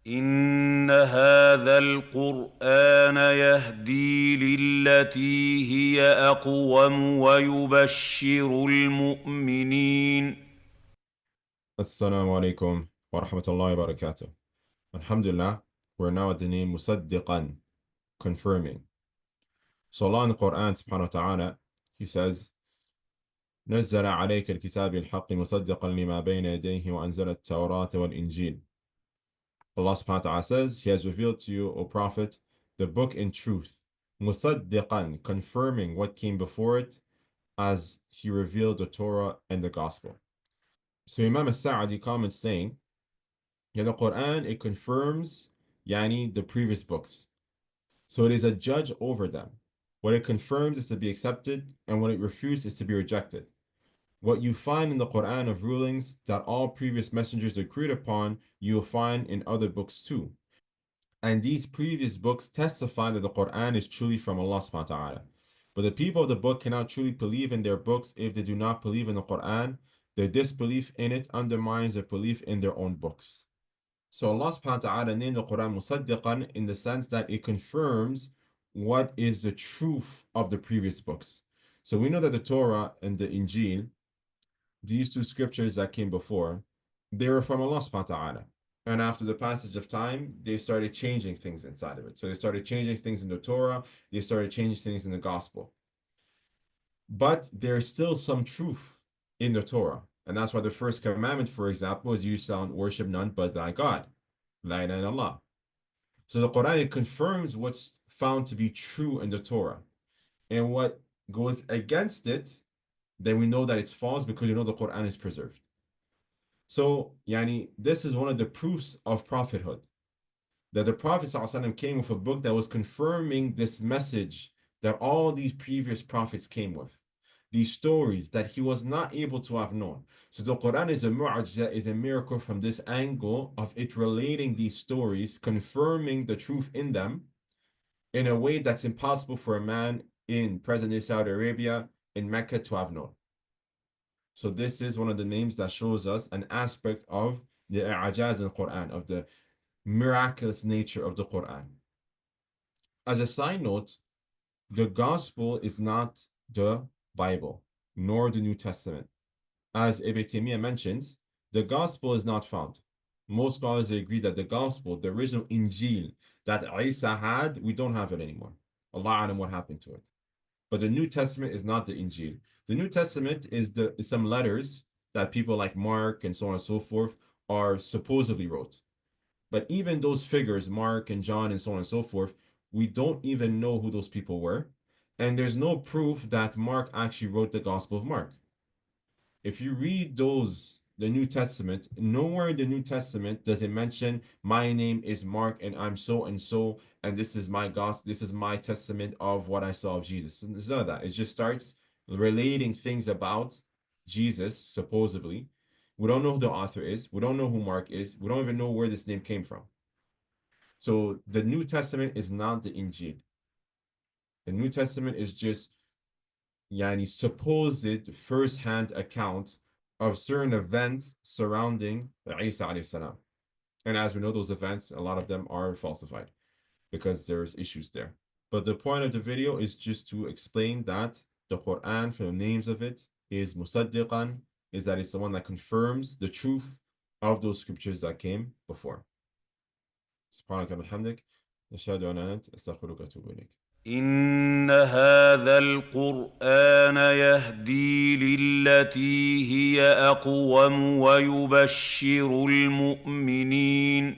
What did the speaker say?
إن هذا القرآن يهدي للتي هي أقوم ويبشر المؤمنين. Assalamu alaikum wa rahmatullahi wa barakatuh. Alhamdulillah, we're now at the name Musaddiqan, confirming. So Allah in the Quran subhanahu wa ta'ala, He says, نزل عليك الكتاب الحق مصدقا لما بين يديه وأنزل التوراة والإنجيل. Allah subhanahu wa ta'ala says, He has revealed to you, O Prophet, the book in truth, musaddiqan, confirming what came before it, as He revealed the Torah and the Gospel. So Imam al-Sa'adi comments saying, yeah, the Quran, it confirms the previous books. So it is a judge over them. What it confirms is to be accepted, and what it refutes is to be rejected. What you find in the Quran of rulings that all previous messengers agreed upon, you will find in other books too. And these previous books testify that the Quran is truly from Allah subhanahu wa ta'ala. But the people of the book cannot truly believe in their books if they do not believe in the Quran. Their disbelief in it undermines their belief in their own books. So Allah subhanahu wa ta'ala named the Quran Musaddiqan in the sense that it confirms what is the truth of the previous books. So we know that the Torah and the Injil, these two scriptures that came before, they were from Allah subhanahu wa ta'ala. And after the passage of time, they started changing things inside of it. So they started changing things in the Torah, they started changing things in the gospel. But there's still some truth in the Torah. And that's why the first commandment, for example, is you shall worship none but thy God. La ilaha illallah. So the Quran, it confirms what's found to be true in the Torah. And what goes against it, then we know that it's false because you know the Quran is preserved. So, this is one of the proofs of prophethood. That the Prophet ﷺ came with a book that was confirming this message that all these previous prophets came with. These stories that he was not able to have known. So the Quran is a mu'ajza, is a miracle from this angle of it relating these stories, confirming the truth in them in a way that's impossible for a man in present-day Saudi Arabia, in Mecca, to have known. So this is one of the names that shows us an aspect of the i'ajaz in the Quran, of the miraculous nature of the Quran. As a side note, the gospel is not the Bible, nor the New Testament. As Ibn Taymiyyah mentions, the gospel is not found. Most scholars agree that the gospel, the original Injil that Isa had, we don't have it anymore. Allah alam what happened to it. But the New Testament is not the Injil. The New Testament is some letters that people like Mark and so on and so forth are supposedly wrote. But even those figures, Mark and John and so on and so forth, we don't even know who those people were. And there's no proof that Mark actually wrote the Gospel of Mark. If you read the New Testament, nowhere in the New Testament does it mention, my name is Mark and I'm so and so, and this is my gospel, this is my testament of what I saw of Jesus. It's none of that. It just starts relating things about Jesus, supposedly. We don't know who the author is. We don't know who Mark is. We don't even know where this name came from. So the New Testament is not the Injil. The New Testament is just supposed first-hand account of certain events surrounding Isa alayhi salam. And as we know, those events, a lot of them are falsified because there's issues there. But the point of the video is just to explain that the Quran, from the names of it, is Musaddiqan, is that it's the one that confirms the truth of those scriptures that came before. سبحانك وبحمدك نشهد أن لا إله إلا أنت أستغفرك وأتوب إليك. إن هذا القرآن يهدي للتي هي أقوم ويبشر المؤمنين.